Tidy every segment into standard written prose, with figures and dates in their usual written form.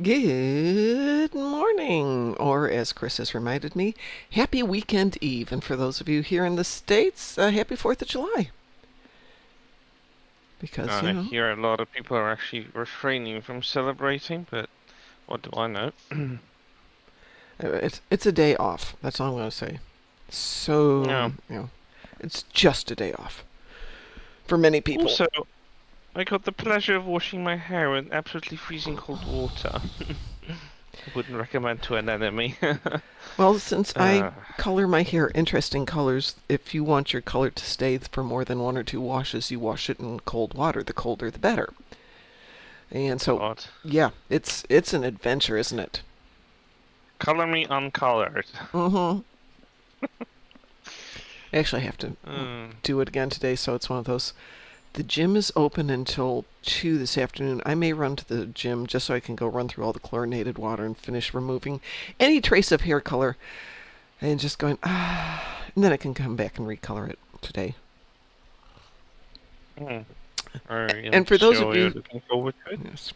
Good morning, or as Chris has reminded me, happy weekend eve. And for those of you here in the States, happy 4th of July. Because, I hear a lot of people are actually refraining from celebrating, but what do I know? it's a day off. That's all I'm going to say. So, No. it's just a day off for many people. Also, I got the pleasure of washing my hair in absolutely freezing cold water. I wouldn't recommend to an enemy. Well, since I color my hair interesting colors, if you want your color to stay for more than 1 or 2 washes, you wash it in cold water. The colder, the better. And so, God. yeah, it's an adventure, isn't it? Color me uncolored. Mm-hmm. I actually have to do it again today, so it's one of those. The gym is open until 2 this afternoon. I may run to the gym just so I can go run through all the chlorinated water and finish removing any trace of hair color. And just going, and then I can come back and recolor it today. And for those of you looking forward to it. Yes.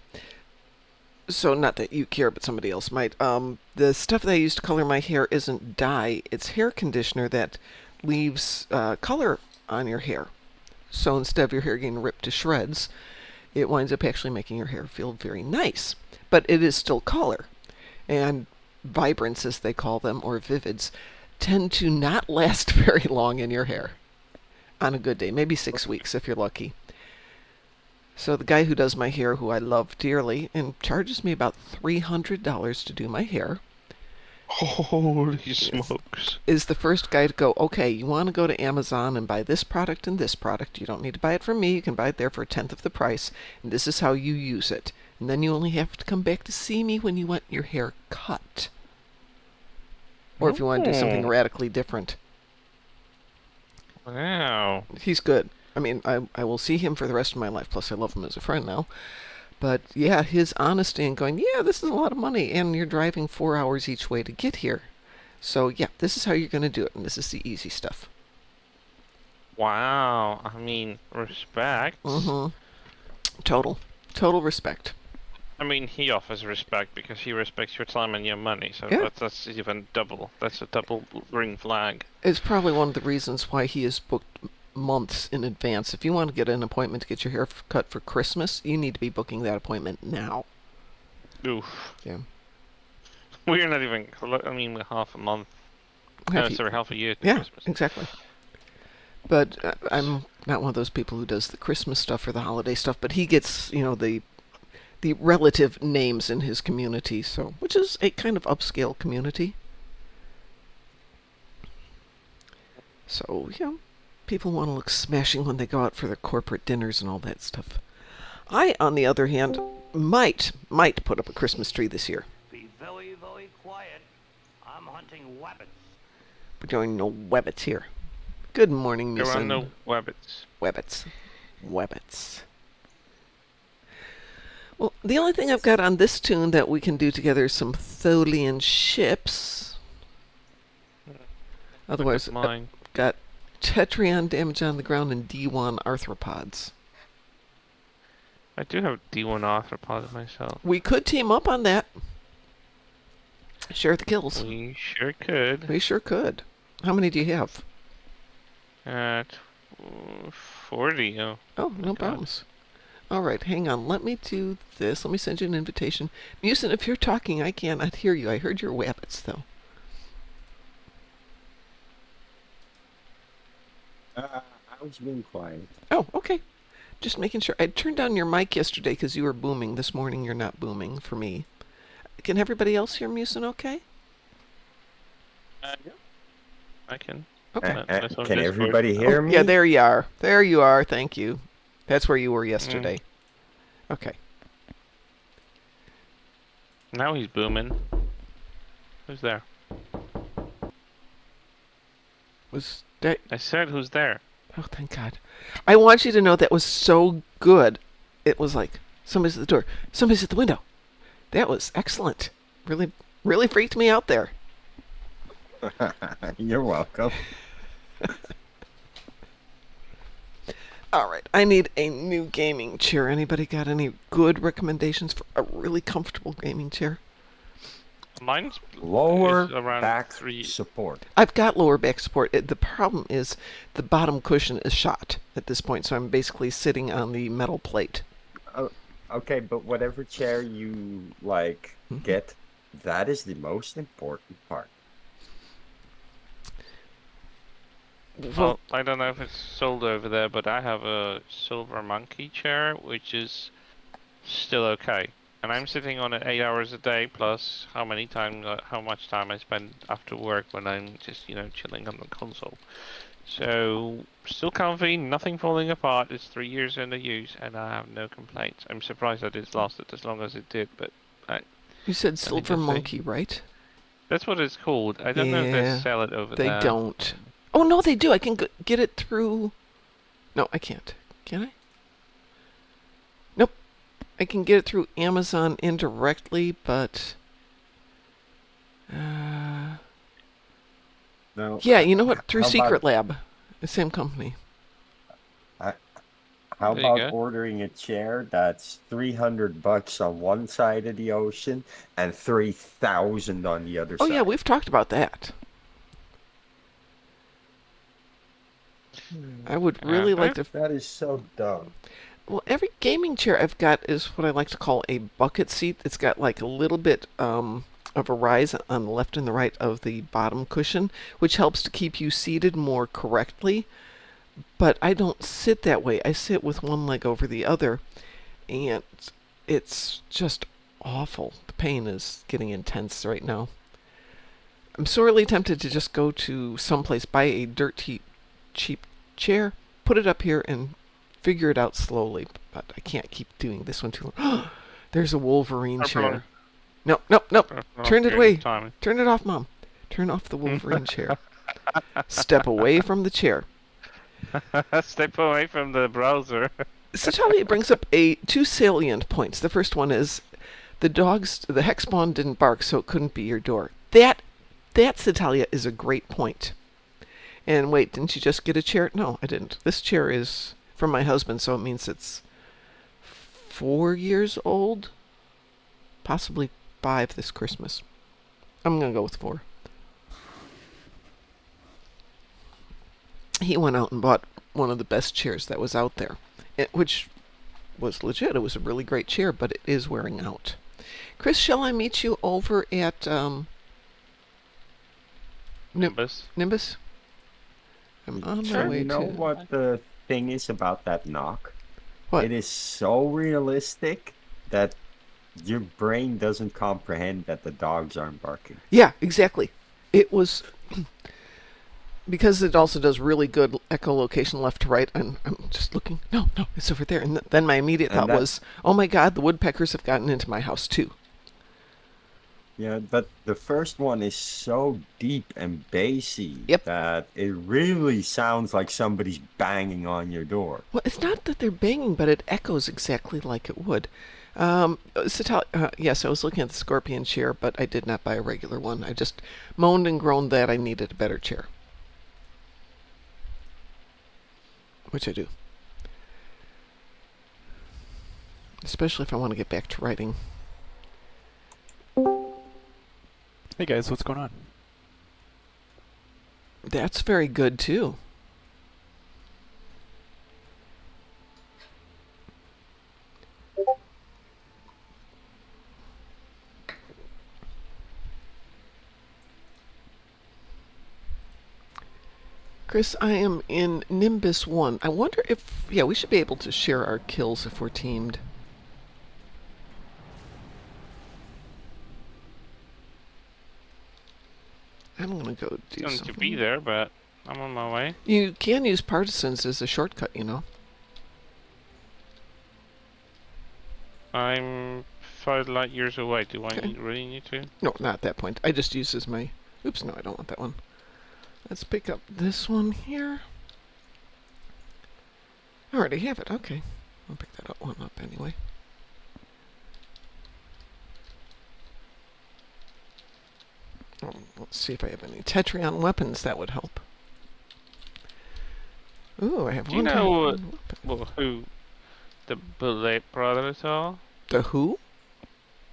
So not that you care, but somebody else might. The stuff that I use to color my hair isn't dye. It's hair conditioner that leaves color on your hair. So instead of your hair getting ripped to shreds, it winds up actually making your hair feel very nice. But it is still color. And vibrants, as they call them, or vivids, tend to not last very long in your hair. On a good day, maybe 6 weeks if you're lucky. So the guy who does my hair, who I love dearly, and charges me about $300 to do my hair, holy smokes, is the first guy to go, okay, you want to go to Amazon and buy this product and this product. You don't need to buy it from me. You can buy it there for 1/10 of the price, and this is how you use it. And then you only have to come back to see me when you want your hair cut. Or if you want to do something radically different. Wow. He's good. I mean, I will see him for the rest of my life, plus I love him as a friend now. But yeah, his honesty and going, yeah, this is a lot of money, and you're driving 4 hours each way to get here. So yeah, this is how you're going to do it, and this is the easy stuff. Wow. I mean, respect. Mm-hmm. Total respect. I mean, he offers respect because he respects your time and your money, so yeah. that's even double. That's a double green flag. It's probably one of the reasons why he is booked months in advance. If you want to get an appointment to get your hair cut for Christmas, you need to be booking that appointment now. Oof. Yeah. We're not even, I mean, half a month. Half a year to yeah, Christmas. Exactly. But I'm not one of those people who does the Christmas stuff or the holiday stuff, but he gets, the relative names in his community, so which is a kind of upscale community. So, people want to look smashing when they go out for their corporate dinners and all that stuff. I, on the other hand, might put up a Christmas tree this year. Be very, very quiet. I'm hunting wabbits. We're doing no wabbits here. Good morning, There Miss. are no wabbits. Wabbits. Well, the only thing I've got on this tune that we can do together is some Tholian ships. Otherwise, mine. Got Tetrion damage on the ground and D1 arthropods. I do have D1 arthropod myself. We could team up on that. Share the kills. We sure could. How many do you have? 40. Oh, no problems. All right, hang on. Let me do this. Let me send you an invitation. Musin, if you're talking, I cannot hear you. I heard your wabbits, though. I was being quiet. Oh, okay. Just making sure. I turned down your mic yesterday because you were booming. This morning you're not booming for me. Can everybody else hear Musin okay? Yeah. I can. Okay. Can everybody hear me? Yeah, there you are. There you are. Thank you. That's where you were yesterday. Okay. Now he's booming. Who's there? Was that... I said who's there. Oh, thank God. I want you to know that was so good. It was like, somebody's at the door. Somebody's at the window. That was excellent. Really, really freaked me out there. You're welcome. All right, I need a new gaming chair. Anybody got any good recommendations for a really comfortable gaming chair? Mine's Lower is around back 3. support. I've got lower back support. The problem is the bottom cushion is shot at this point, so I'm basically sitting on the metal plate. Oh, okay, but whatever chair you like get, that is the most important part. Well, I don't know if it's sold over there, but I have a silver monkey chair, which is still okay. And I'm sitting on it 8 hours a day, plus how much time I spend after work when I'm just, chilling on the console. So, still comfy, nothing falling apart. It's 3 years into use, and I have no complaints. I'm surprised that it's lasted as long as it did, but You said let me silver just say, monkey, right? that's what it's called. I don't know if they Yeah, sell it over they there. don't. Oh, no, they do. I can get it through... No, I can't. Can I? Nope. I can get it through Amazon indirectly, but... No. yeah, you know what? Through How Secret about- Lab. The same company. How There you about go. ordering a chair that's $300 on one side of the ocean and 3,000 on the other Oh, side? yeah, we've talked about that. I would really like to... That is so dumb. Well, every gaming chair I've got is what I like to call a bucket seat. It's got like a little bit of a rise on the left and the right of the bottom cushion, which helps to keep you seated more correctly. But I don't sit that way. I sit with one leg over the other, and it's just awful. The pain is getting intense right now. I'm sorely tempted to just go to someplace, buy a cheap chair, put it up here, and figure it out slowly. But I can't keep doing this one too long. There's a Wolverine chair. No. Turn it away. Turn it off, Mom. Turn off the Wolverine chair. Step away from the chair. Step away from the browser. Satalia brings up two salient points. The first one is the hex spawn didn't bark, so it couldn't be your door. That Satalia is a great point. And wait, didn't you just get a chair? No, I didn't. This chair is from my husband, so it means it's 4 years old, possibly 5 this Christmas. I'm gonna go with 4. He went out and bought one of the best chairs that was out there, which was legit. It was a really great chair, but it is wearing out. Chris, shall I meet you over at Nimbus. Nimbus? I'm on my Sure, way you know to... what the thing is about that knock? What? It is so realistic that your brain doesn't comprehend that the dogs aren't barking. Yeah, exactly. It was... because it also does really good echolocation left to right, and I'm just looking, no, it's over there. And then my immediate thought was, oh my god, the woodpeckers have gotten into my house too. Yeah, but the first one is so deep and bassy Yep. that it really sounds like somebody's banging on your door. Well, it's not that they're banging, but it echoes exactly like it would. Yes, I was looking at the scorpion chair, but I did not buy a regular one. I just moaned and groaned that I needed a better chair. Which I do. Especially if I want to get back to writing. Hey guys, what's going on? That's very good, too. Chris, I am in Nimbus 1. I wonder if... yeah, we should be able to share our kills if we're teamed. I'm going to go do Going something. to be there, but I'm on my way. You can use partisans as a shortcut, you know. I'm 5 light years away. Do I Okay. really need to? No, not at that point. I just use as my... oops, no, I don't want that one. Let's pick up this one here. I already have it. Okay. I'll pick that one up anyway. Oh, let's see if I have any Tetrion weapons that would help. Ooh, I have Do you one know Tetrion weapon. Well, who? The Bullet Brothers are? The who?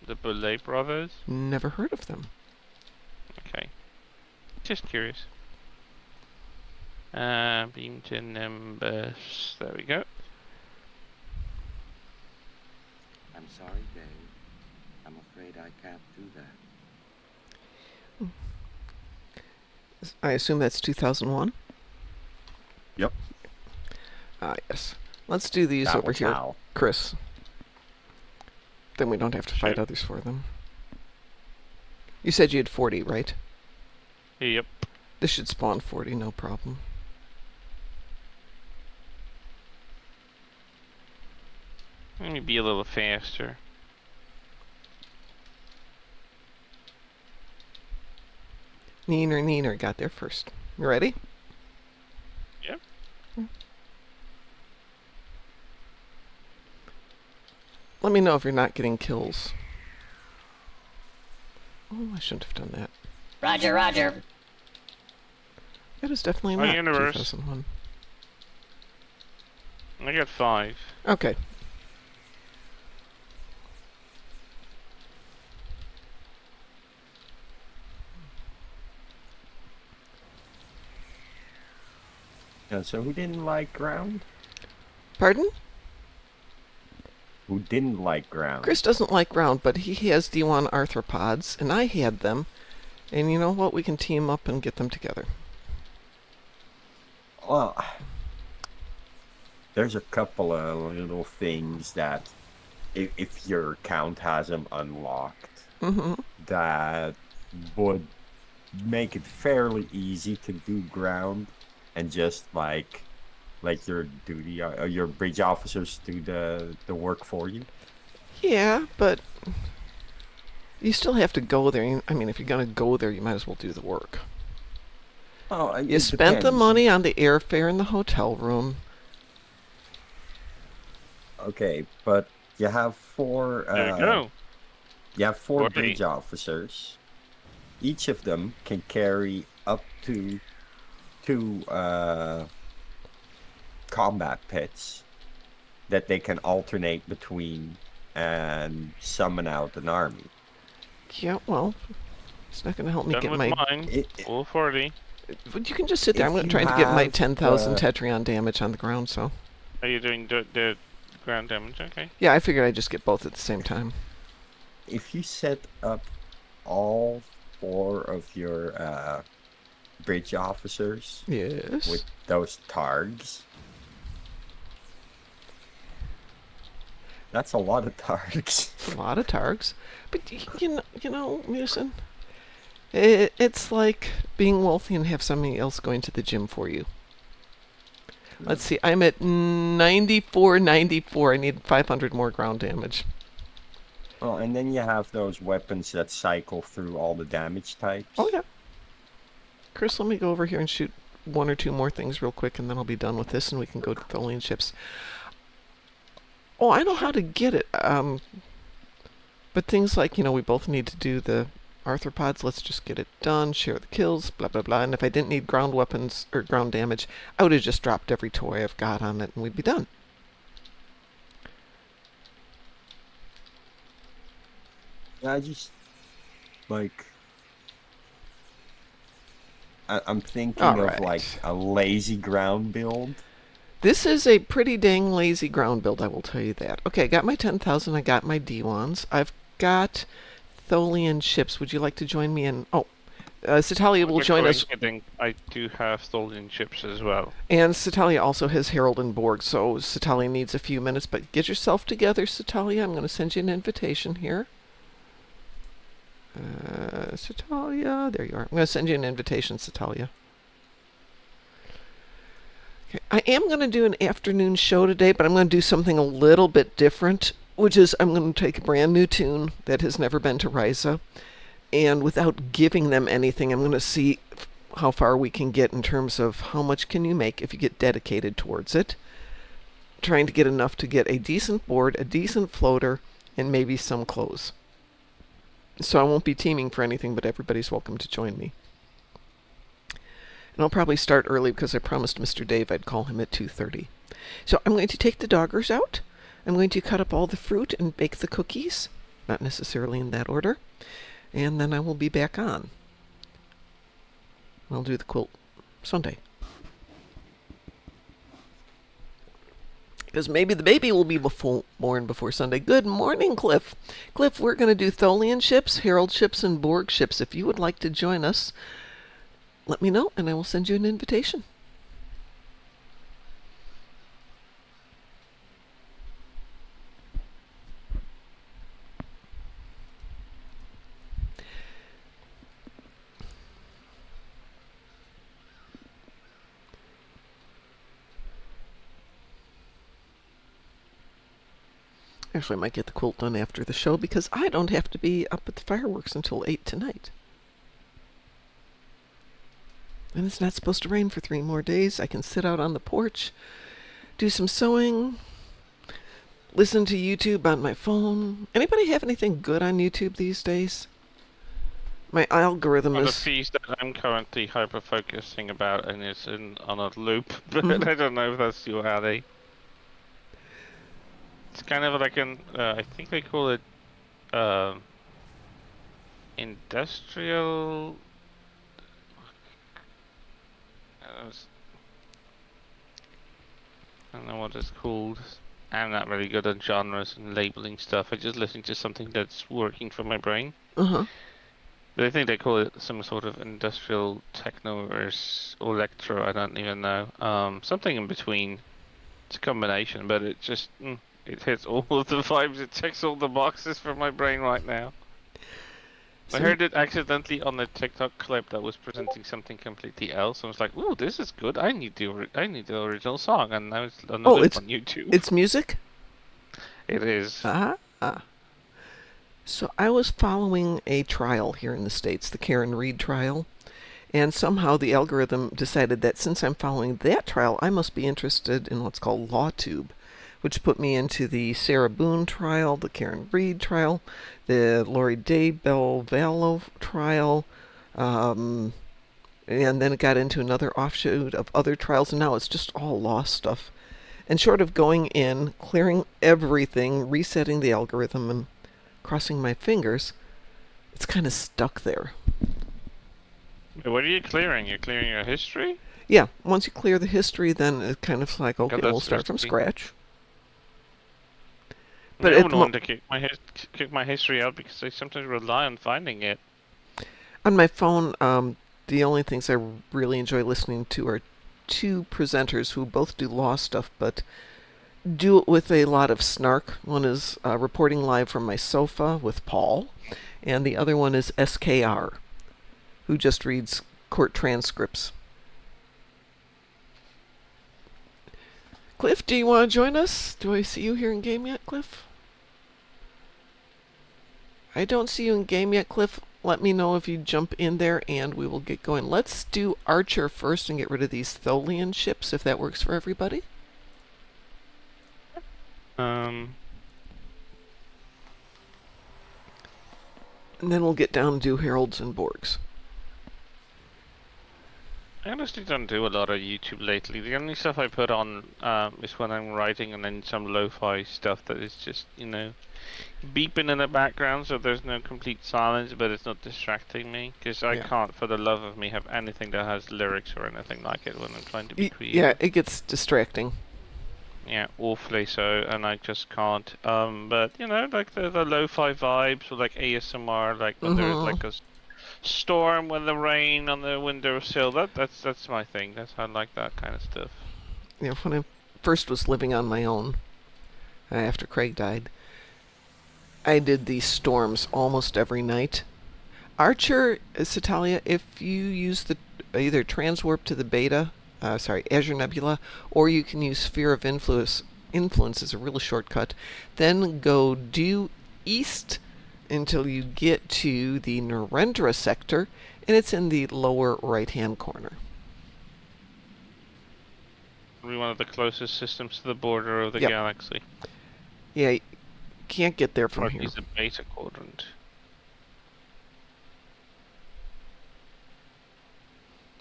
The Bullet Brothers? Never heard of them. Okay. Just curious. Beam to numbers. There we go. I'm sorry, Dave. I'm afraid I can't do that. I assume that's 2001? Yep. Ah, yes. Let's do these That over was here, how. Chris. Then we don't have to fight Sure. others for them. You said you had 40, right? Yep. This should spawn 40, no problem. Let me be a little faster. Neener got there first. You ready? Yep. Let me know if you're not getting kills. Oh, I shouldn't have done that. Roger, roger. That is definitely Oh, not universe. 2001. I got 5. Okay. Yeah, so who didn't like ground? Pardon? Who didn't like ground? Chris doesn't like ground, but he has D1 arthropods, and I had them. And you know what? We can team up and get them together. Well, there's a couple of little things that, if your account has them unlocked, Mm-hmm. that would make it fairly easy to do ground, and just like your duty, your bridge officers do the work for you. Yeah, but you still have to go there. I mean, if you're going to go there, you might as well do the work. Oh, You spent the money on the airfare and the hotel room. Okay, but you have four. There we go. You have four 40. bridge officers. Each of them can carry up to 2 combat pits that they can alternate between and summon out an army. Yeah, well, it's not going to help me Done get with my... mine. All 40. But you can just sit there. If I'm you trying to get my have, 10,000 Tetrion damage on the ground, so... Are you doing the ground damage? Okay. Yeah, I figured I'd just get both at the same time. If you set up all 4 of your bridge officers Yes. with those targs, that's a lot of targs. A lot of targs. But, you know, Musin, it's like being wealthy and have somebody else going to the gym for you. Let's see, I'm at 94. I need 500 more ground damage. Well, and then you have those weapons that cycle through all the damage types. Oh, yeah. Chris, let me go over here and shoot 1 or 2 more things real quick, and then I'll be done with this, and we can go to Tholian ships. Oh, I know how to get it. But things like, you know, we both need to do the arthropods. Let's just get it done. Share the kills, blah, blah, blah. And if I didn't need ground weapons or ground damage, I would have just dropped every toy I've got on it, and we'd be done. I just, like... I'm thinking All of, right. like, a lazy ground build. This is a pretty dang lazy ground build, I will tell you that. Okay, I got my 10,000. I got my D1s. I've got Tholian ships. Would you like to join me in... Oh, Satalia will join us. I think I do have stolen ships as well. And Satalia also has Harold and Borg, so Satalia needs a few minutes. But get yourself together, Satalia. I'm going to send you an invitation here. Satalia, there you are. I'm going to send you an invitation, Satalia. Okay. I am going to do an afternoon show today, but I'm going to do something a little bit different, which is I'm going to take a brand new tune that has never been to Ryza, and without giving them anything, I'm going to see how far we can get in terms of how much can you make if you get dedicated towards it. Trying to get enough to get a decent board, a decent floater, and maybe some clothes. So I won't be teaming for anything, but everybody's welcome to join me. And I'll probably start early because I promised Mr. Dave I'd call him at 2:30. So I'm going to take the doggers out. I'm going to cut up all the fruit and bake the cookies. Not necessarily in that order. And then I will be back on. I'll do the quilt Sunday. Because maybe the baby will be born before Sunday. Good morning, Cliff. Cliff, we're going to do Tholian ships, Herald ships, and Borg ships. If you would like to join us, let me know, and I will send you an invitation. Actually, I might get the quilt done after the show because I don't have to be up at the fireworks until 8 tonight. And it's not supposed to rain for 3 more days. I can sit out on the porch, do some sewing, listen to YouTube on my phone. Anybody have anything good on YouTube these days? My algorithm Well, the is... piece that I'm currently hyper-focusing about and is on a loop, but I don't know if that's your alley. It's kind of like I think they call it, industrial... I don't know what it's called. I'm not really good at genres and labeling stuff. I just listen to something that's working for my brain. Uh-huh. But I think they call it some sort of industrial techno or electro. I don't even know. Something in between. It's a combination, but it just it hits all of the vibes. It checks all the boxes for my brain right now. I heard it accidentally on a TikTok clip that was presenting something completely else. I was like, "Ooh, this is good. I need the original song." And now it's on a loop on YouTube. It's music? It is. Ah. So I was following a trial here in the States, the Karen Reed trial, and somehow the algorithm decided that since I'm following that trial, I must be interested in what's called LawTube, which put me into the Sarah Boone trial, the Karen Reed trial, the Lori Day Belvallo trial, and then it got into another offshoot of other trials, and now it's just all law stuff. And short of going in, clearing everything, resetting the algorithm, and crossing my fingers, it's kind of stuck there. What are you clearing? You're clearing your history? Yeah, once you clear the history, then it's kind of like, okay, God, we'll that's start from risky. scratch. But I wouldn't want to kick my history out because I sometimes rely on finding it. On my phone, the only things I really enjoy listening to are 2 presenters who both do law stuff, but do it with a lot of snark. One is reporting live from my sofa with Paul, and the other one is SKR, who just reads court transcripts. Cliff, do you want to join us? Do I see you here in game yet, Cliff? I don't see you in game yet, Cliff. Let me know if you jump in there and we will get going. Let's do Archer first and get rid of these Tholian ships, if that works for everybody. And then we'll get down and do Heralds and Borgs. I honestly don't do a lot of YouTube lately. The only stuff I put on is when I'm writing, and then some lo-fi stuff that is just, beeping in the background, so there's no complete silence, but it's not distracting me. Because I can't, for the love of me, have anything that has lyrics or anything like it when I'm trying to be creative. Yeah, it gets distracting. Yeah, awfully so, and I just can't. But like the lo-fi vibes, or like ASMR, like when there's like a storm with the rain on the windowsill. That's my thing. I like that kind of stuff. Yeah, when I first was living on my own, after Craig died, I did these storms almost every night. Archer, Satalia, if you use the either transwarp to the beta, Azure Nebula, or you can use Sphere of Influence is a real shortcut. Then go due east until you get to the Narendra sector, and it's in the lower right-hand corner. We're one of the closest systems to the border of the galaxy. Yeah, you can't get there from here. Or at least a beta quadrant.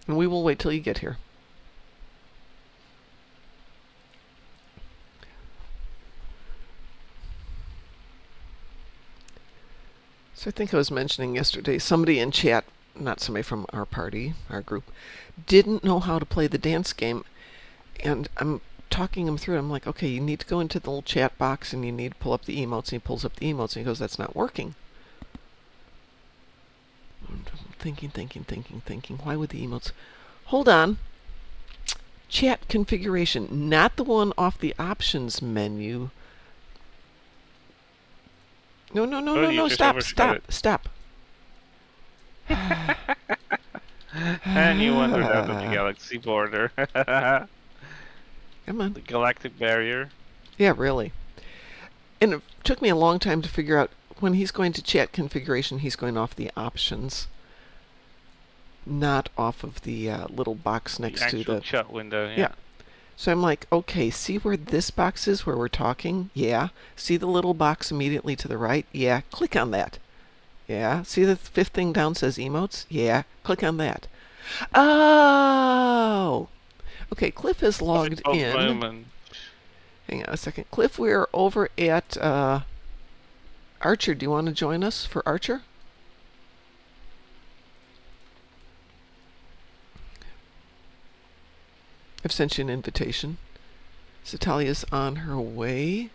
And we will wait till you get here. So I think I was mentioning yesterday, somebody in chat, not somebody from our party, our group, didn't know how to play the dance game. And I'm talking him through it. I'm like, okay, you need to go into the little chat box and you need to pull up the emotes. And he pulls up the emotes and he goes, that's not working. I'm thinking. Why would the emotes? Hold on. Chat configuration, not the one off the options menu. No, stop. And you wandered out of the galaxy border. Come on. The galactic barrier. Yeah, really. And it took me a long time to figure out when he's going to chat configuration, he's going off the options, not off of the little box next to the chat window. Yeah. So I'm like, okay, see where this box is where we're talking? Yeah. See the little box immediately to the right? Yeah. Click on that. Yeah. See the fifth thing down says emotes? Yeah. Click on that. Oh! Okay, Cliff is logged in. Moment. Hang on a second. Cliff, we're over at Archer. Do you want to join us for Archer? I've sent you an invitation. Satalia's on her way.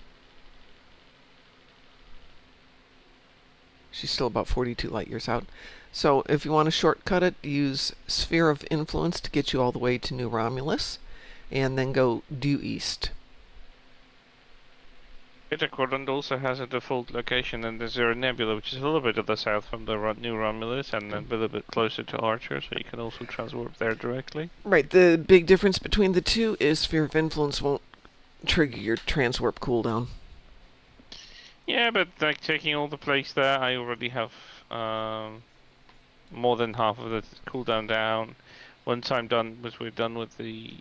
She's still about 42 light years out. So if you want to shortcut it, use Sphere of Influence to get you all the way to New Romulus, and then go due east. Beta Quadrant also has a default location in the Zero Nebula, which is a little bit to the south from the New Romulus, and a little bit closer to Archer, so you can also transwarp there directly. Right, the big difference between the two is Sphere of Influence won't trigger your transwarp cooldown. Yeah, but like taking all the place there, I already have more than half of the cooldown down. Once I'm done, we're done with the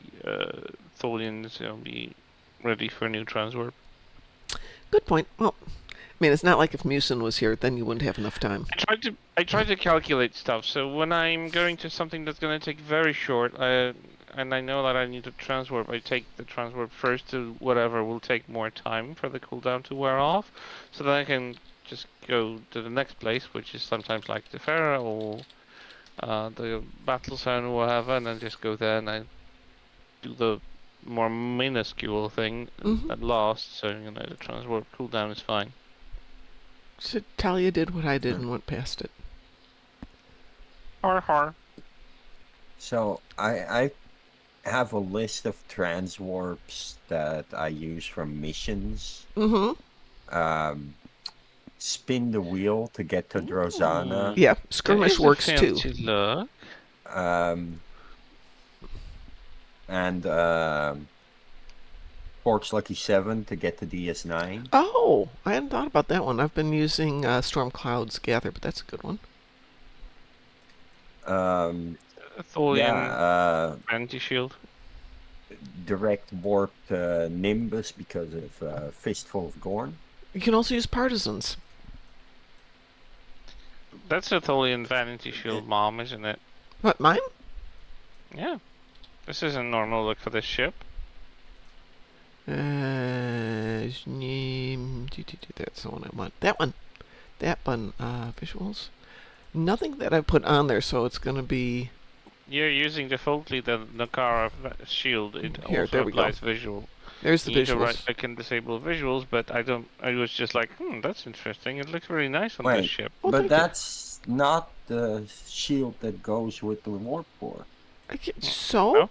Tholians, I'll be ready for a new transwarp. Good point. Well, I mean, it's not like if Musin was here, then you wouldn't have enough time. I tried to calculate stuff. So when I'm going to something that's going to take very short, and I know that I need to transwarp, I take the transwarp first to whatever will take more time for the cooldown to wear off, so that I can just go to the next place, which is sometimes like the Farah or the battle zone or whatever, and then just go there and I do the more minuscule thing at last, so you know the transwarp cooldown is fine. So Talia did what I did and went past it. Har. So I have a list of transwarps that I use from missions. Spin the wheel to get to Drozana. Yeah, skirmish works too. Look. And Port's Lucky 7 to get to DS9. Oh, I hadn't thought about that one. I've been using Storm Cloud's Gather, but that's a good one. Tholian anti-shield. Direct warp to Nimbus because of Fistful of Gorn. You can also use Partisans. That's a Tholian Vanity Shield mom, isn't it? What, mine? Yeah. This isn't normal look for this ship. That's the one I want. That one. Visuals. Nothing that I put on there, so it's going to be... You're using defaultly the Nakara shield. It Here, also there we applies go. visual. There's the You need to visuals. right-click and disable visuals, but I was just like, that's interesting. It looks really nice on this ship. Well, but that's not the shield that goes with the warp core. So?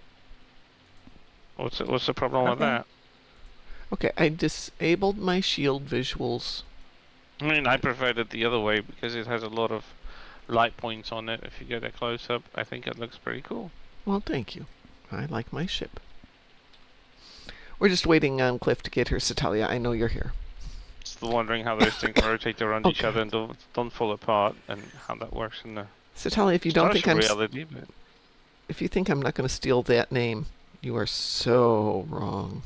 Oh? What's the problem with that? Okay, I disabled my shield visuals. I mean, I preferred it the other way because it has a lot of light points on it. If you get a close up, I think it looks pretty cool. Well, thank you. I like my ship. We're just waiting on Cliff to get her, Satalia. I know you're here. Still wondering how those things rotate around each other and don't fall apart, and how that works in the Satalia, if you don't think reality. But... if you think I'm not going to steal that name, you are so wrong.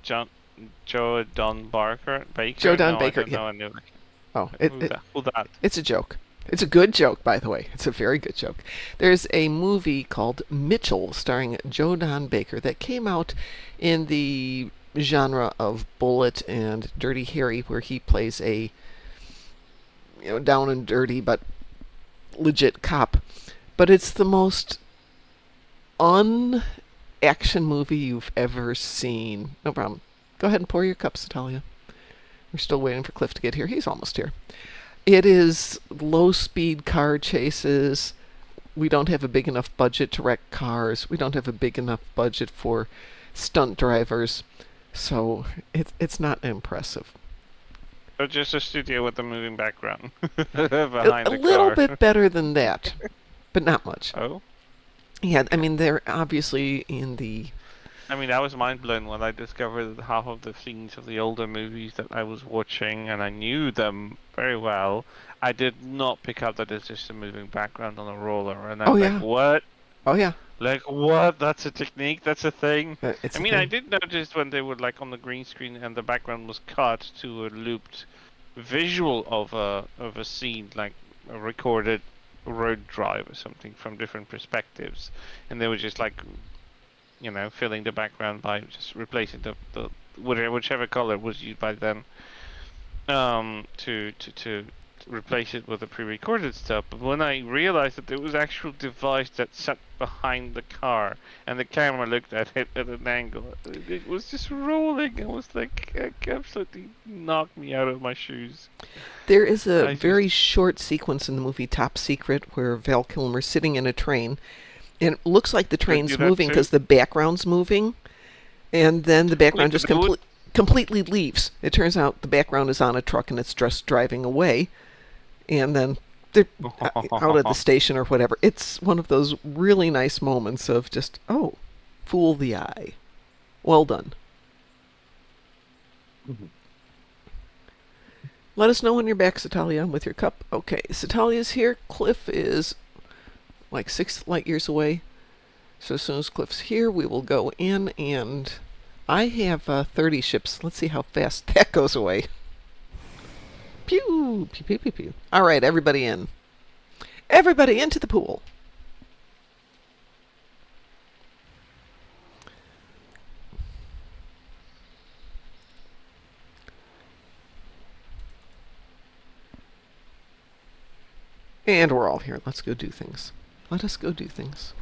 Joe Don Baker. Joe Don no, Baker. I don't know. Oh, Who that? It's a joke. It's a good joke, by the way. It's a very good joke. There's a movie called Mitchell starring Joe Don Baker that came out in the genre of Bullet and Dirty Harry, where he plays a down and dirty but legit cop. But it's the most un-action movie you've ever seen. No problem. Go ahead and pour your cups, Natalia. We're still waiting for Cliff to get here. He's almost here. It is low-speed car chases. We don't have a big enough budget to wreck cars. We don't have a big enough budget for stunt drivers. So it's not impressive. Or just a studio with a moving background A behind the little car. bit better than that, but not much. Oh? Yeah, I mean, they're obviously in the... I mean, I was mind-blown when I discovered that half of the scenes of the older movies that I was watching, and I knew them very well, I did not pick up that it's just a moving background on a roller. And I'm Oh, like, yeah. what? Oh, yeah. Like, what? That's a technique? That's a thing? It's I a mean, I thing. did notice when they were like on the green screen and the background was cut to a looped visual of a scene, like a recorded road drive or something from different perspectives, and they were just like, filling the background by just replacing the whichever color was used by then, to replace it with the pre-recorded stuff. But when I realized that there was actual device that sat behind the car and the camera looked at it at an angle, it was just rolling. It was like, it absolutely knocked me out of my shoes. There is a I very short sequence in the movie Top Secret where Val Kilmer's sitting in a train, and it looks like the train's do that moving too? because the background's moving, and then the background Wait, just but it would- completely leaves. It turns out the background is on a truck and it's just driving away, and then they're out at the station or whatever. It's one of those really nice moments of just, oh, fool the eye. Well done. Let us know when you're back, Satalia, with your cup. Okay, Satalia's here. Cliff is like 6 light years away. So as soon as Cliff's here, we will go in, and I have 30 ships. Let's see how fast that goes away. Pew! Pew, pew, pew, pew. All right, everybody in. Everybody into the pool. And we're all here. Let's go do things. Let us go do things.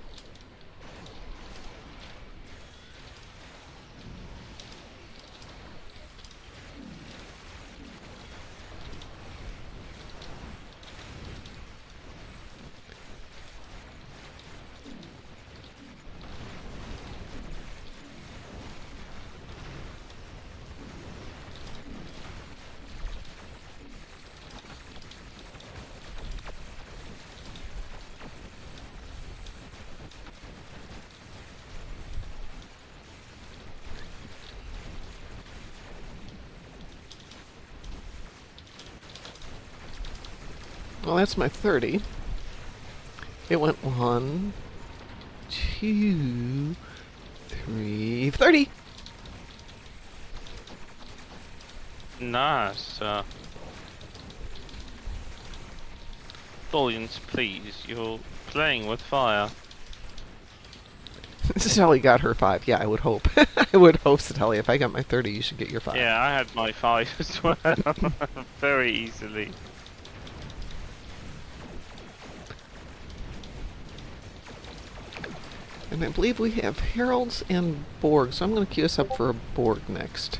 Well, that's my 30. It went 1, 2, 3, 30. Nice. Audience, please. You're playing with fire. Sally got her 5. Yeah, I would hope. I would hope, Sally. If I got my 30, you should get your 5. Yeah, I had my 5 as well. Very easily. And I believe we have Heralds and Borg, so I'm going to queue us up for a Borg next.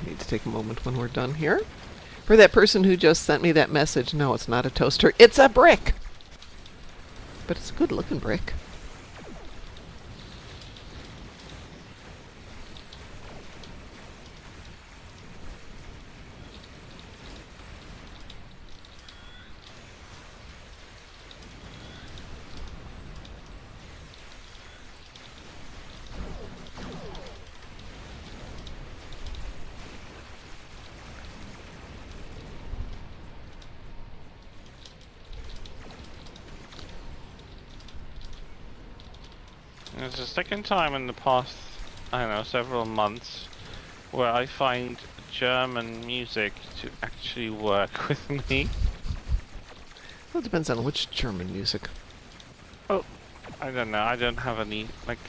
Need to take a moment when we're done here. For that person who just sent me that message, no, it's not a toaster, it's a brick! But it's a good looking brick. It's the second time in the past, I don't know, several months where I find German music to actually work with me. Well, it depends on which German music. Oh, I don't know. I don't have any like.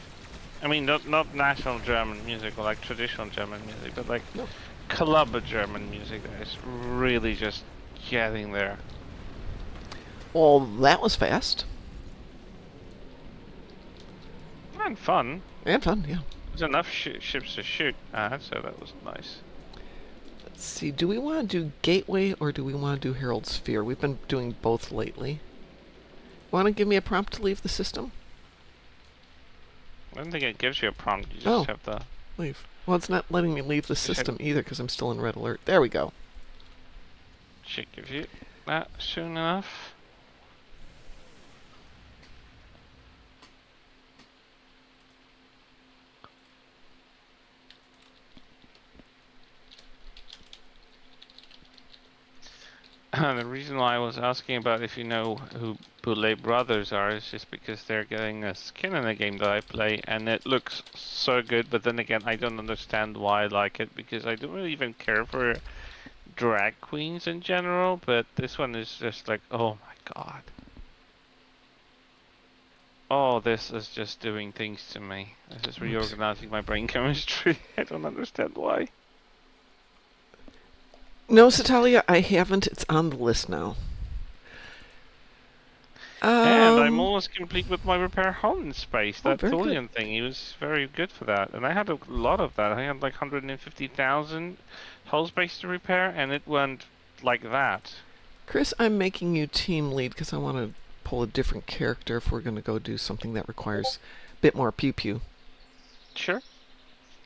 I mean, not national German music or like traditional German music, but like No. club German music that is really just getting there. Well, that was fast. And fun. And fun, yeah. There's enough ships to shoot at, so that was nice. Let's see, do we want to do Gateway or do we want to do Herald Sphere? We've been doing both lately. Want to give me a prompt to leave the system? I don't think it gives you a prompt. You just Oh. have to Leave. Well, it's not letting me leave the system either because I'm still in red alert. There we go. should give you that soon enough. The reason why I was asking about if you know who Boulay Brothers are is just because they're getting a skin in a game that I play, and it looks so good, but then again, I don't understand why I like it, because I don't really even care for drag queens in general, but this one is just like, oh my god. Oh, this is just doing things to me. This is reorganizing my brain chemistry. I don't understand why. No, Satalia, I haven't. It's on the list now. And I'm almost complete with my repair hull in space. Oh, That very good. Thulian thing, he was very good for that. And I had a lot of that. I had like 150,000 hull space to repair, and it went like that. Chris, I'm making you team lead because I want to pull a different character if we're going to go do something that requires a bit more pew-pew. Sure.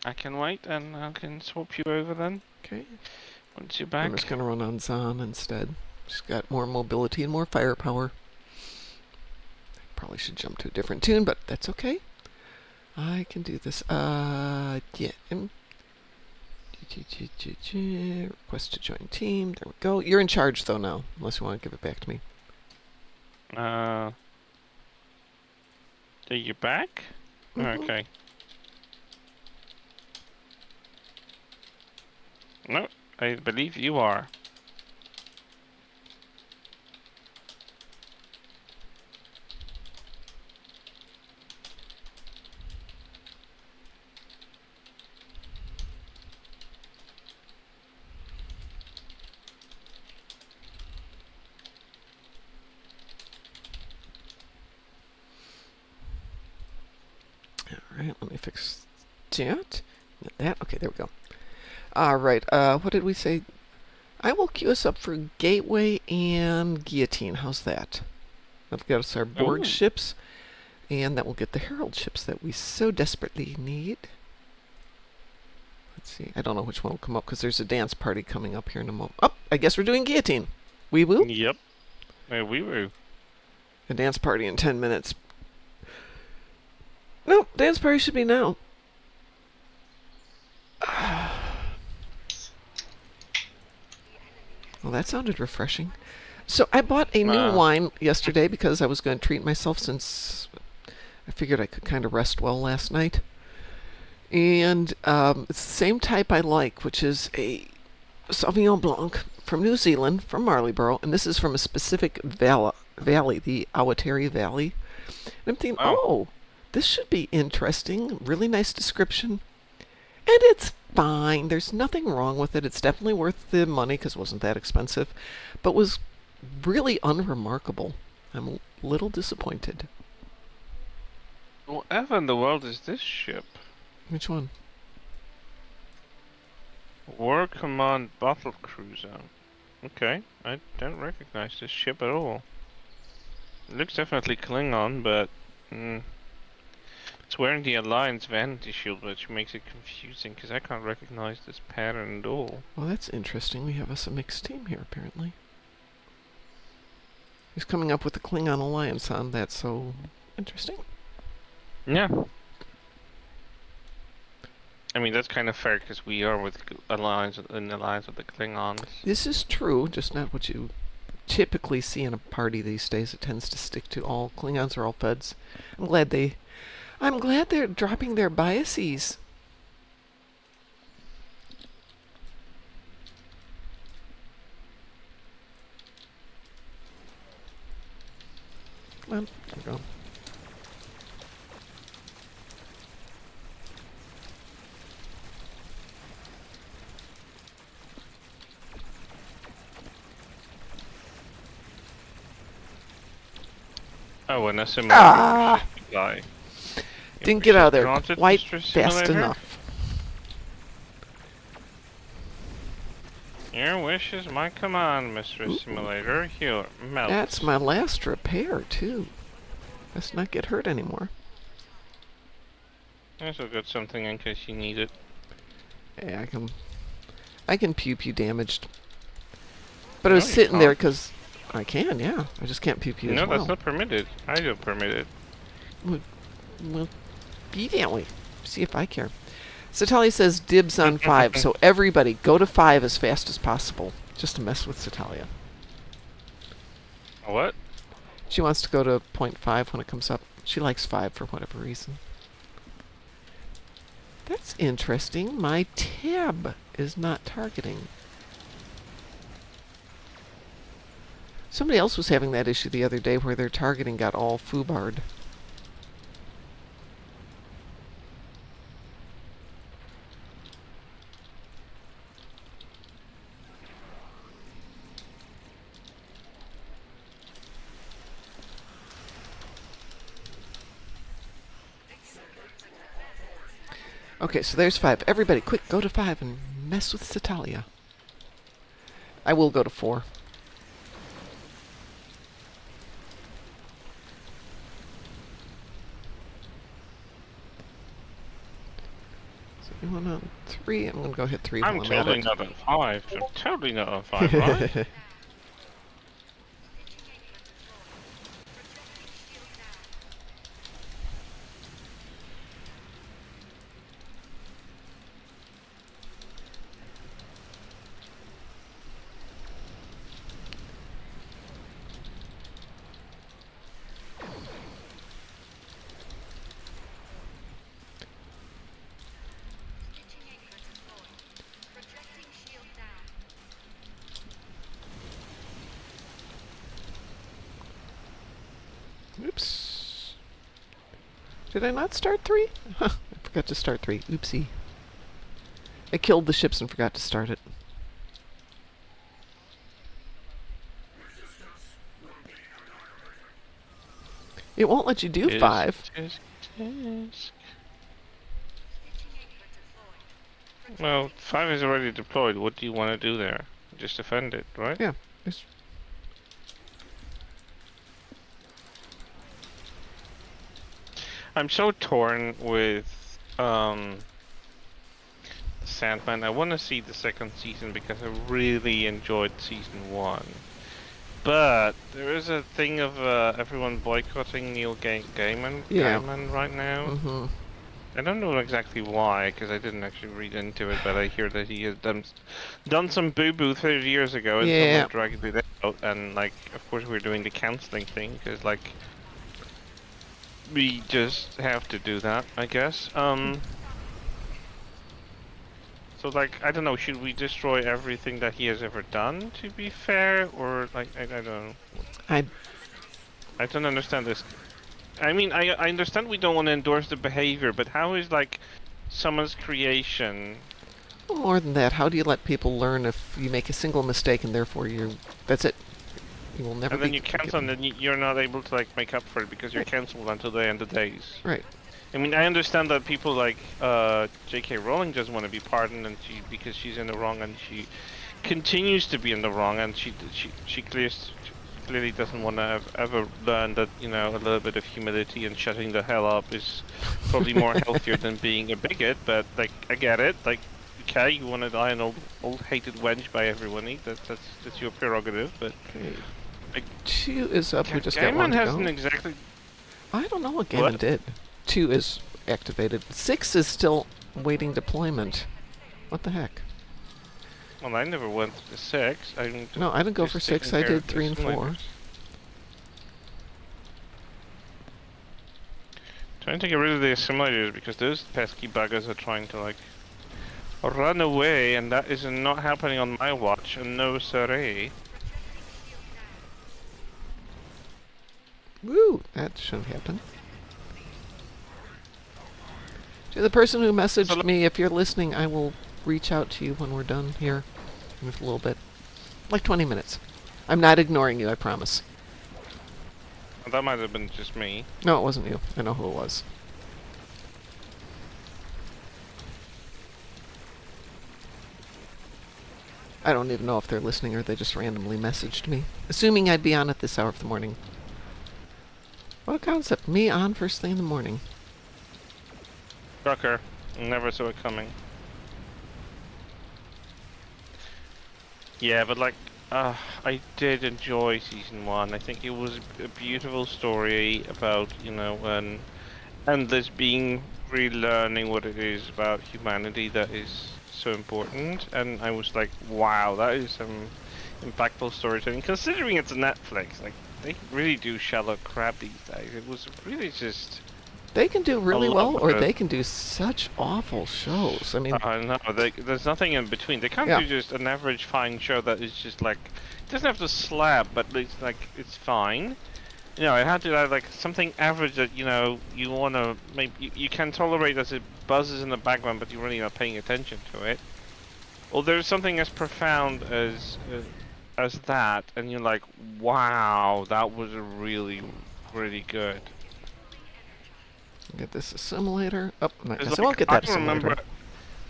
I can wait, and I can swap you over then. Okay. Once you're back. I'm just going to run on Zahn instead. She's got more mobility and more firepower. Probably should jump to a different tune, but that's okay. I can do this. Yeah. Request to join team. There we go. You're in charge, though, now, unless you want to give it back to me. Are you back? Mhm. Okay. No, I believe you are. Alright, let me fix that. That. Okay, there we go. Alright, what did we say? I will queue us up for Gateway and Guillotine. How's that? That'll get us our Borg Ooh. ships, and that will get the Herald ships that we so desperately need. Let's see. I don't know which one will come up because there's a dance party coming up here in a moment. Oh, I guess we're doing Guillotine. Wee woo? Yep. We were. A dance party in 10 minutes. No, dance party should be now. Well, that sounded refreshing. So I bought a new wine yesterday because I was going to treat myself since I figured I could kind of rest well last night. And it's the same type I like, which is a Sauvignon Blanc from New Zealand, from Marleyborough. And this is from a specific valley, the Awatiri Valley. And I'm thinking, oh, this should be interesting. Really nice description. And it's fine. There's nothing wrong with it. It's definitely worth the money because it wasn't that expensive. But was really unremarkable. I'm a little disappointed. Whatever in the world is this ship? Which one? War Command Battle Cruiser. Okay, I don't recognize this ship at all. It looks definitely Klingon, but it's wearing the Alliance vanity shield, which makes it confusing because I can't recognize this pattern at all. Well, that's interesting. We have us a mixed team here, apparently. He's coming up with the Klingon Alliance on that, so interesting. Yeah. I mean, that's kind of fair because we are with alliance with the Klingons. This is true, just not what you typically see in a party these days. It tends to stick to all Klingons are all Feds. I'm glad they're dropping their biases. Come on, there we go. Oh, and a simulator should die. Didn't get out of there Granted, quite Mr. fast Simulator? enough. Your wish is my command, Mr. Simulator. Here, melt. That's my last repair, too. Let's not get hurt anymore. I also got something in case you need it. Yeah, I can pew damaged. But I No, was you sitting there can't. because I can, yeah. I just can't pew as No, well. that's not permitted. I don't permit it. Well, be that way. See if I care. Satali says dibs on 5, so everybody go to 5 as fast as possible, just to mess with Satalia. What? She wants to go to 0.5 when it comes up. She likes 5 for whatever reason. That's interesting. My tab is not targeting. Somebody else was having that issue the other day where their targeting got all foobarred. Okay, so there's 5. Everybody, quick, go to 5 and mess with Satalia. I will go to 4. So you want on 3? I'm going to go hit 3 I'm while I'm at totally it. not on 5. I'm totally not on 5, right? Oops. Did I not start 3? Huh, I forgot to start 3. Oopsie. I killed the ships and forgot to start it. It won't let you do 5. Well, 5 is already deployed. What do you want to do there? Just defend it, right? Yeah. It's I'm so torn with Sandman. I want to see the second season because I really enjoyed season 1. But there is a thing of everyone boycotting Neil Gaiman right now. Mm-hmm. I don't know exactly why, because I didn't actually read into it, but I hear that he has done some boo-boo 30 years ago, and Yeah. someone dragged it out, and, like, of course we're doing the cancelling thing, because, like, we just have to do that, I guess. So, like, I don't know, should we destroy everything that he has ever done, to be fair, or, like, I don't know. I don't understand this. I mean, I understand we don't want to endorse the behavior, but how is, like, someone's creation... Well, more than that, how do you let people learn if you make a single mistake and therefore that's it? You will never And then be you cancel, and then you're not able to, like, make up for it because you're cancelled until the end of days. Right. I mean, I understand that people like J.K. Rowling just want to be pardoned, and because she's in the wrong, and she continues to be in the wrong, and she clearly doesn't want to ever learn that, you know, a little bit of humility and shutting the hell up is probably more healthier than being a bigot. But, like, I get it. Like, okay, you want to die an old hated wench by everyone. That's your prerogative. But Okay. like, 2 is up. We just got 1 Gaiman to hasn't go. exactly. I don't know what Gaiman did. 2 is activated. 6 is still waiting deployment. What the heck? Well, I never went to 6. No, I didn't go for 6. I did 3 and 4. Trying to get rid of the assimilators because those pesky buggers are trying to, like, run away, and that is not happening on my watch. And no siree. Woo! That shouldn't happen. To the person who messaged me, if you're listening, I will reach out to you when we're done here in a little bit. Like 20 minutes. I'm not ignoring you, I promise. That might have been just me. No, it wasn't you. I know who it was. I don't even know if they're listening or they just randomly messaged me, assuming I'd be on at this hour of the morning. What a concept. Me on first thing in the morning. Trucker. Never saw it coming. Yeah, but like, I did enjoy season 1. I think it was a beautiful story about, you know, and this being relearning what it is about humanity that is so important. And I was like, wow, that is some impactful storytelling. Considering it's Netflix, like they really do shallow crap these days. It was really just. They can do really I well, love or it. they can do such awful shows. I mean, No, there's nothing in between. They can't Yeah. do just an average fine show that is just like, it doesn't have to slap, but it's like, it's fine. You know, it had to have like something average that, you know, you wanna, maybe, you can tolerate as it buzzes in the background, but you're really not paying attention to it. Or there's something as profound as that, and you're like, wow, that was really, really good. get this assimilator. Oh, I It's guess I won't like, get that I remember. assimilator.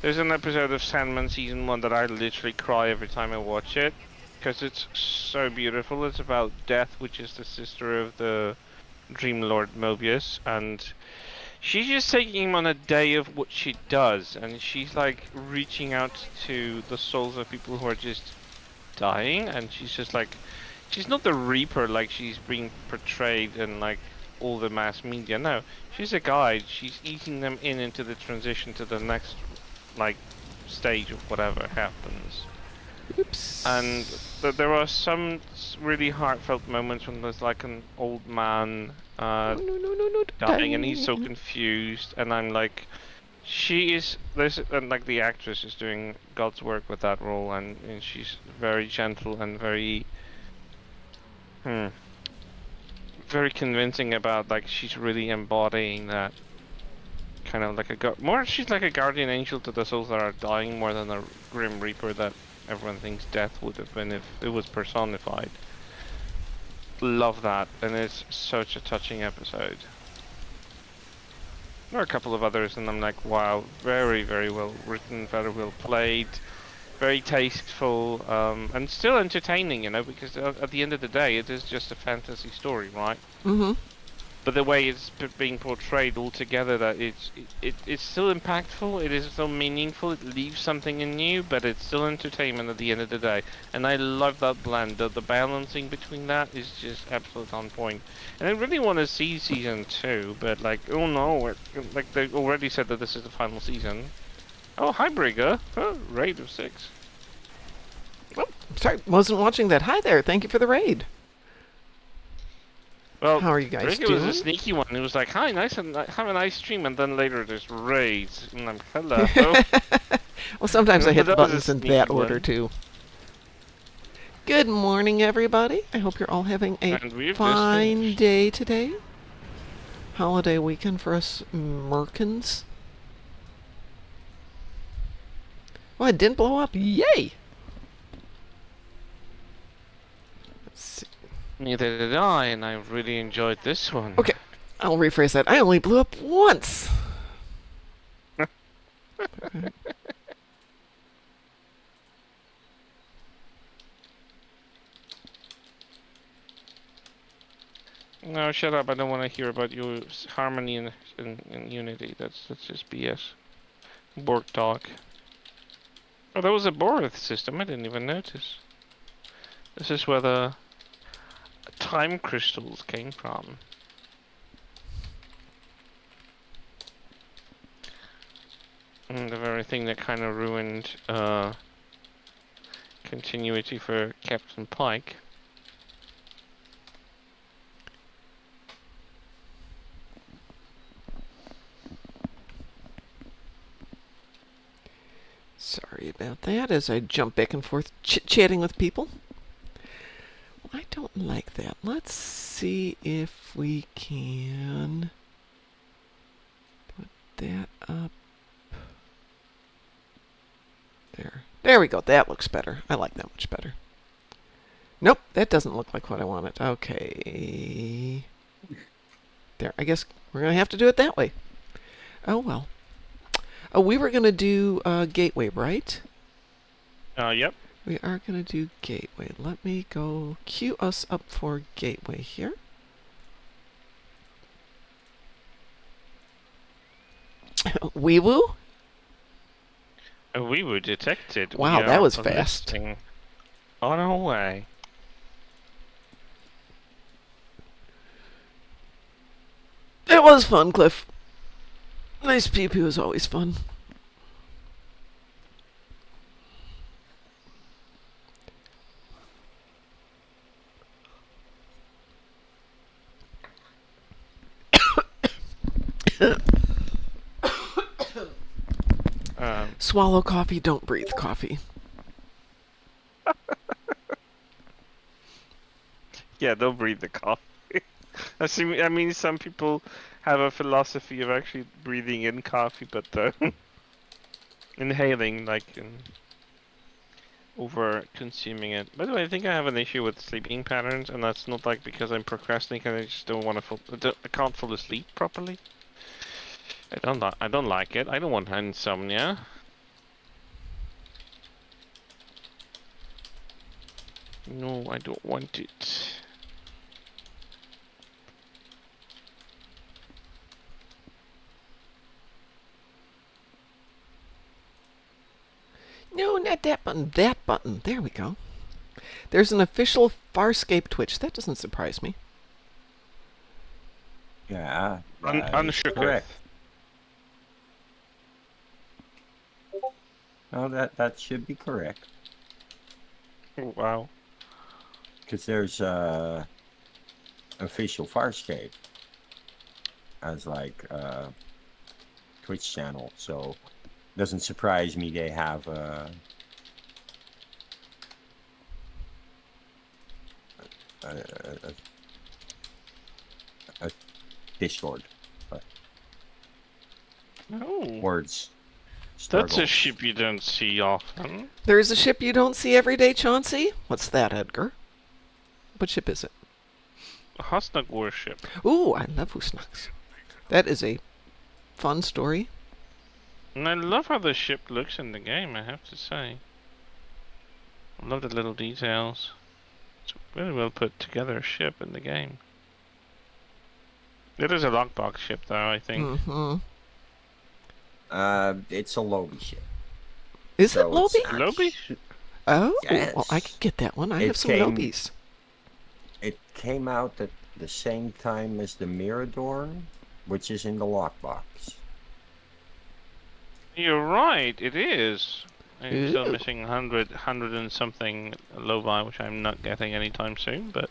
There's an episode of Sandman season 1 that I literally cry every time I watch it, because it's so beautiful. It's about Death, which is the sister of the Dream Lord Mobius, and she's just taking him on a day of what she does, and she's like reaching out to the souls of people who are just dying, and she's just like, she's not the Reaper like she's being portrayed in like all the mass media. No, she's a guide. She's eating them into the transition to the next like stage of whatever happens. Oops. And there are some really heartfelt moments when there's like an old man no, no, dying, and he's so confused, and I'm like, she is this, and like the actress is doing God's work with that role, and she's very gentle and very very convincing about, like, she's really embodying that kind of like she's like a guardian angel to the souls that are dying, more than a grim reaper that everyone thinks Death would have been if it was personified. Love that, and it's such a touching episode. There are a couple of others, and I'm like, wow, very, very well written, very well played, very tasteful, and still entertaining, you know, because at the end of the day, it is just a fantasy story, right? Mm-hmm. But the way it's being portrayed altogether, that it's still impactful, it is still meaningful, it leaves something in you, but it's still entertainment at the end of the day. And I love that blend. The balancing between that is just absolute on point. And I really want to see season 2, but like, oh no, like they already said that this is the final season. Oh, hi Brigga. Oh, raid of 6. Oh, sorry, wasn't watching that. Hi there, thank you for the raid. Well, How are you guys Brigga was doing? a sneaky one. He was like, hi, nice, and have a nice stream, and then later there's raids. And I'm, hello. Well, sometimes I hit the That was a buttons in sneaky that one. order, too. Good morning, everybody. I hope you're all having a And we've just fine finished. day today. Holiday weekend for us Merkins. Well, it didn't blow up. Yay! Let's see. Neither did I, and I really enjoyed this one. Okay, I'll rephrase that. I only blew up once. No, shut up. I don't want to hear about your harmony in Unity. That's just BS. Borg talk. Oh, that was a Borg system. I didn't even notice. This is where the time crystals came from. And the very thing that kind of ruined continuity for Captain Pike. Sorry about that as I jump back and forth chit-chatting with people. I don't like that. Let's see if we can put that up. There. There we go. That looks better. I like that much better. Nope, that doesn't look like what I wanted. Okay. There, I guess we're going to have to do it that way. Oh, well. Oh, we were going to do Gateway, right? Yep. We are going to do Gateway. Let me go queue us up for Gateway here. Wee woo? We were detected. Wow, We that are was fast. listing on our way. It was fun, Cliff. Nice pew-pew is always fun. Swallow coffee, don't breathe coffee. Yeah, don't breathe the coffee. I mean, some people have a philosophy of actually breathing in coffee, but inhaling, like, over consuming it. By the way, I think I have an issue with sleeping patterns, and that's not like because I'm procrastinating. I just don't want to. I can't fall asleep properly. I don't like it. I don't want insomnia. No, I don't want it. No, not that button. That button. There we go. There's an official Farscape Twitch. That doesn't surprise me. Yeah, Unshooketh. correct. Oh, that should be correct. Wow. Because there's official Farscape as like Twitch channel, so doesn't surprise me they have a Discord. But Oh, words. that's a Struggles. ship you don't see often. There's a ship you don't see every day, Chauncey. What's that, Edgar? What ship is it? A Hosnug warship. Ooh, I love Usnax. That is a fun story. And I love how the ship looks in the game, I have to say. I love the little details. It's a really well put together ship in the game. It is a lockbox ship, though, I think. Mm-hmm. It's a Lobby ship. Is So it Lobby? it's Lobby? Oh, Yes. well, I could get that one. I It have some came- Lobies. It came out at the same time as the Mirador, which is in the lockbox. You're right, it is. I'm still Ooh. missing 100 and something Lobi, which I'm not getting anytime soon, but...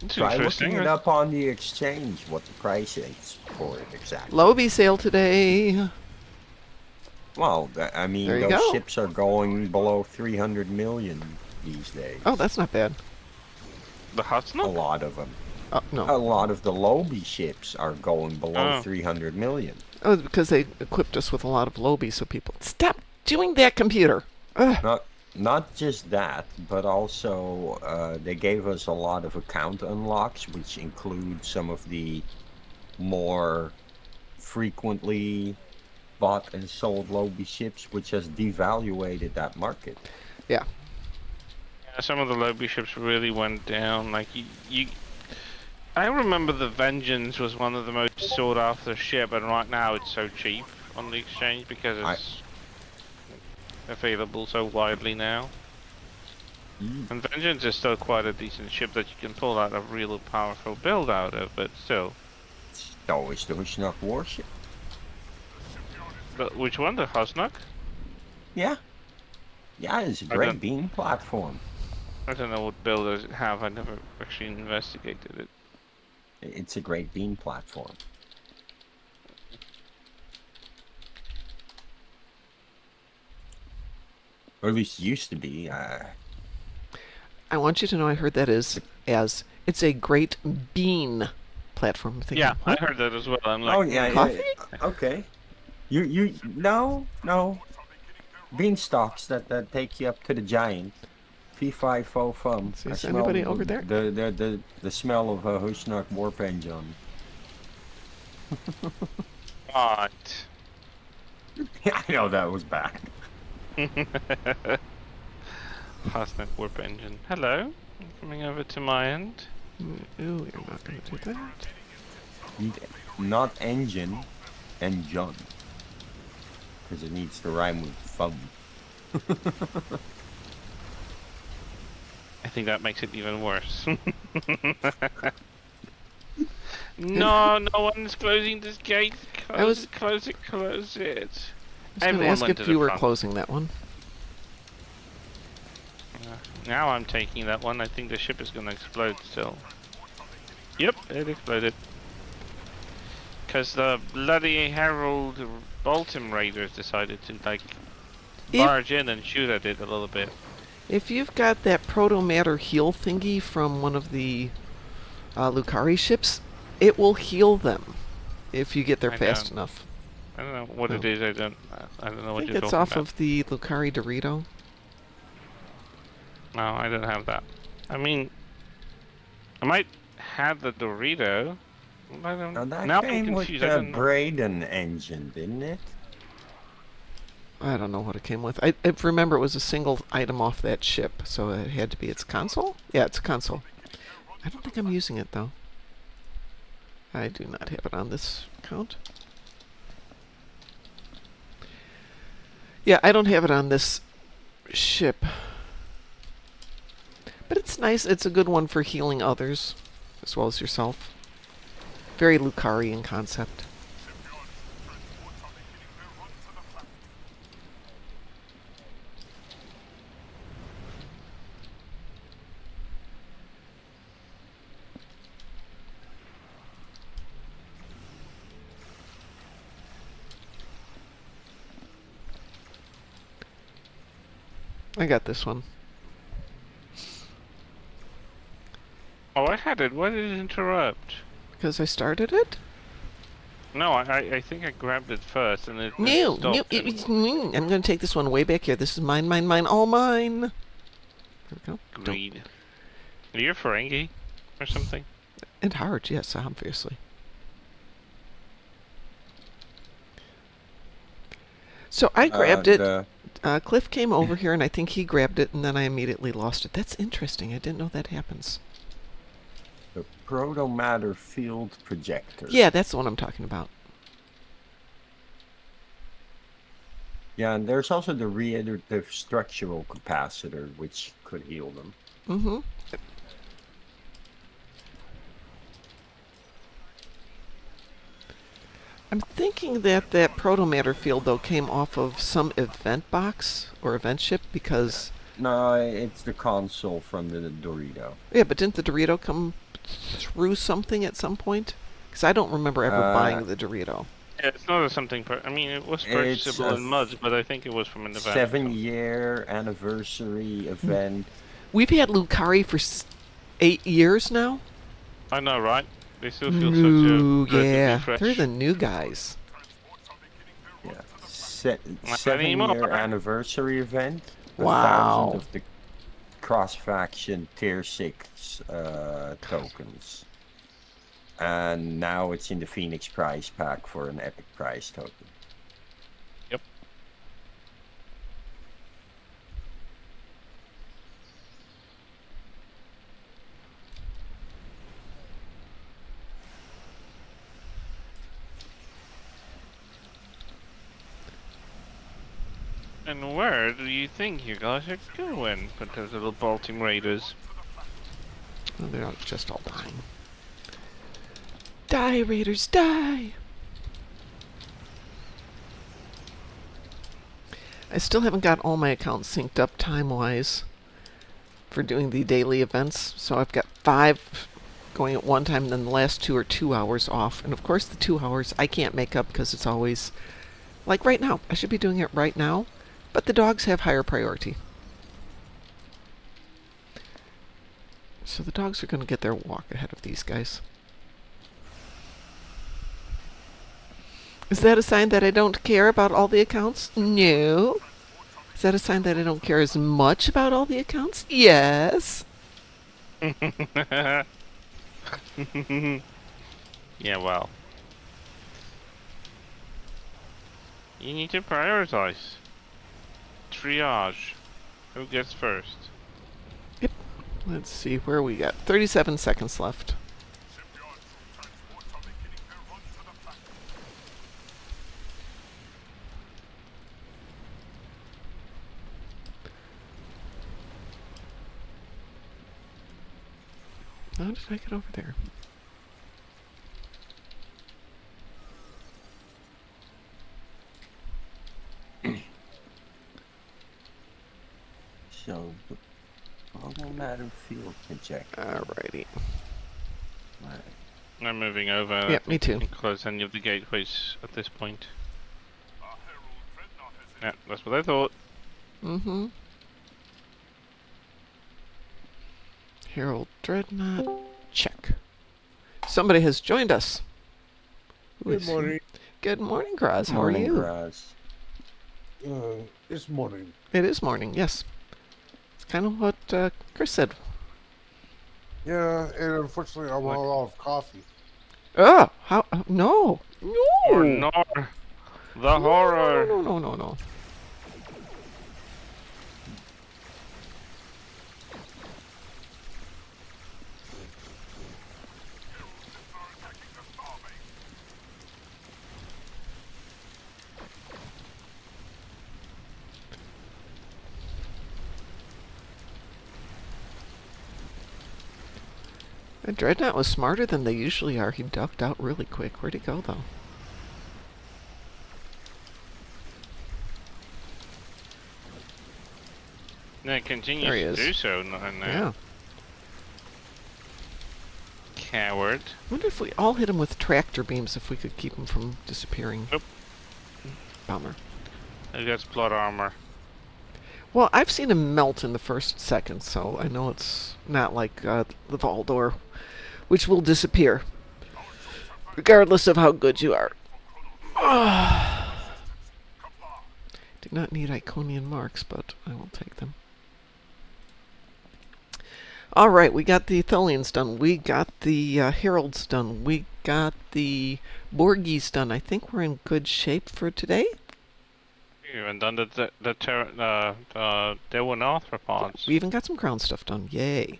It's Try interesting. looking it up on the exchange, what the price is for it exactly. Lobby sale today. Well, I mean, There you those go. ships are going below 300 million these days. Oh, that's not bad. The A Hosnug? lot of them. Oh, A no. lot of the Lobby ships are going below Oh. 300 million. Oh, because they equipped us with a lot of Lobies, so people... Stop doing that, computer! Ugh. Not just that, but also they gave us a lot of account unlocks, which include some of the more frequently bought and sold Lobby ships, which has devaluated that market. Yeah. Yeah, some of the Lobby ships really went down. Like, I remember the Vengeance was one of the most sought after ship, and right now it's so cheap on the exchange because it's available so widely now. And Vengeance is still quite a decent ship that you can pull out a real powerful build out of, but still. So is the Hushnuk warship. But which one? The Hosnug? Yeah. Yeah, it's a I great don't- beam platform. I don't know what builders it have. I never actually investigated it. It's a great beam platform. Or at least used to be. I want you to know I heard that as it's a great bean platform. I'm thinking, Yeah, I what? heard that as well. I'm like, Oh yeah, coffee? okay. You no. Beanstalks that take you up to the giant. Fee fum. Is anybody over there? The smell of a Hushnuk warp engine. What? Yeah, I know that was bad. Fastnet warp engine. Hello. I'm coming over to my end. Ooh, you're not going to do that. Need not engine, engine. Because it needs to rhyme with phone. I think that makes it even worse. No, no one's closing this gate. Close it, close it, close it. I was going to Everyone ask went if to you the were front. closing that one. Now I'm taking that one. I think the ship is gonna explode still. Yep, it exploded. Because the bloody Herald Baltim Raiders decided to, like, barge in and shoot at it a little bit. If you've got that proto-matter heal thingy from one of the Lucari ships, it will heal them if you get there fast enough. I don't know what it is. I don't know I what think you're it's talking off about. of the Lucari Dorito. No, I don't have that. I mean, I might have the Dorito. I don't. Now that Now I'm came with confused. I the don't know. Braden engine, didn't it? I don't know what it came with. I remember it was a single item off that ship, so it had to be its console? Yeah, it's a console. I don't think I'm using it, though. I do not have it on this account. Yeah, I don't have it on this ship. But it's nice. It's a good one for healing others, as well as yourself. Very Lucarian concept. I got this one. Oh, I had it. Why did it interrupt? Because I started it? No, I think I grabbed it first and it No, stopped. I'm going to take this one way back here. This is mine, mine, mine, all mine. There we go. Greed. Are you a Ferengi or something? And hard, yes, obviously. So I grabbed it. Cliff came over here, and I think he grabbed it, and then I immediately lost it. That's interesting. I didn't know that happens. The proto-matter field projector. Yeah, that's the one I'm talking about. Yeah, and there's also the reiterative structural capacitor, which could heal them. Mm-hmm. I'm thinking that that proto-matter field, though, came off of some event box or event ship because... No, it's the console from the Dorito. Yeah, but didn't the Dorito come through something at some point? Because I don't remember ever buying the Dorito. Yeah, it's not a something. I mean, it was purchasable in MUDs, but I think it was from an event. 7-year anniversary event. We've had Lucari for 8 years now. I know, right? They still feel Ooh, such a yeah, fresh. they're the new guys. Yeah, Not 7-year anymore. anniversary event. Wow. 1,000 of the cross-faction tier 6 tokens. And now it's in the Phoenix prize pack for an epic prize token. Yep. And where do you think you guys are going with those little Baltim Raiders? Well, they're just all dying. Die, Raiders, die! I still haven't got all my accounts synced up time-wise for doing the daily events. So I've got 5 going at one time, and then the last 2 are 2 hours off. And of course the 2 hours I can't make up because it's always... Like right now. I should be doing it right now. But the dogs have higher priority. So the dogs are going to get their walk ahead of these guys. Is that a sign that I don't care about all the accounts? No. Is that a sign that I don't care as much about all the accounts? Yes. Yeah, well. You need to prioritize. Triage. Who gets first? Let's see where we got. 37 seconds left. How did I get over there? So, normal matter field projector. Alrighty. Right. I'm moving over. Yeah, me too. I can close any of the gateways at this point. Yeah, that's what I thought. Mm-hmm. Herald Dreadnought. Check. Somebody has joined us. Who Good is he? morning. Good morning, Graz. How Morning, are you? Graz. It's morning. It is morning, yes. It's kind of what Chris said. Yeah, and unfortunately, I'm all out of coffee. Oh, how? No. Or No. nor the horror. No, no, no, no, no. The Dreadnought was smarter than they usually are. He ducked out really quick. Where'd he go, though? Yeah, it continues There he to is. do so. And Yeah. Coward. Wonder if we all hit him with tractor beams if we could keep him from disappearing. Nope. Bummer. Who gets plot armor? Well, I've seen him melt in the first second, so I know it's not like the Valdor, which will disappear, regardless of how good you are. Do not need Iconian marks, but I will take them. All right, we got the Thelians done. We got the Heralds done. We got the Borgies done. I think we're in good shape for today. You haven't done the Dewanarthropods. We even got some crown stuff done. Yay.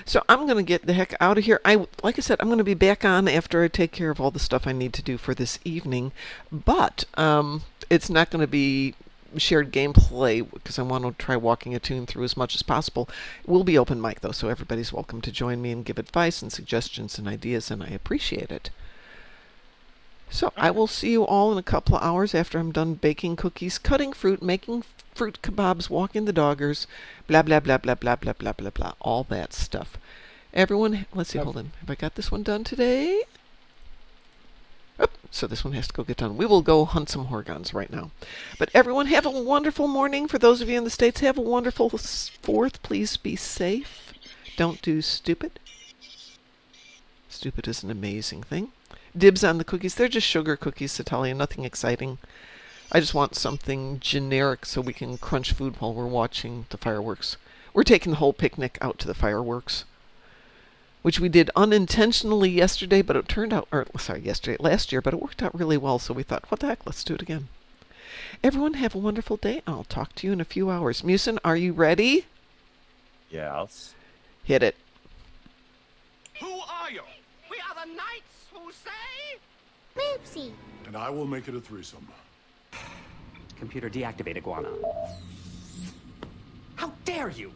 So I'm going to get the heck out of here. Like I said, I'm going to be back on after I take care of all the stuff I need to do for this evening. But it's not going to be shared gameplay because I want to try walking a tune through as much as possible. It will be open mic, though, so everybody's welcome to join me and give advice and suggestions and ideas, and I appreciate it. So I will see you all in a couple of hours after I'm done baking cookies, cutting fruit, making fruit kebabs, walking the doggers, blah, blah, blah, blah, blah, blah, blah, blah, blah, all that stuff. Everyone, let's see, hold on. Have I got this one done today? Oh, so this one has to go get done. We will go hunt some Horgons right now. But everyone, have a wonderful morning. For those of you in the States, have a wonderful 4th. Please be safe. Don't do stupid. Stupid is an amazing thing. Dibs on the cookies. They're just sugar cookies, Satalia. Nothing exciting. I just want something generic so we can crunch food while we're watching the fireworks. We're taking the whole picnic out to the fireworks, which we did unintentionally yesterday, but it turned out, last year, but it worked out really well, so we thought, what the heck, let's do it again. Everyone have a wonderful day. I'll talk to you in a few hours. Musin, are you ready? Yes. Hit it. Who are you? We are the knights who say... Moopsy. And I will make it a threesome. Computer deactivate iguana. How dare you!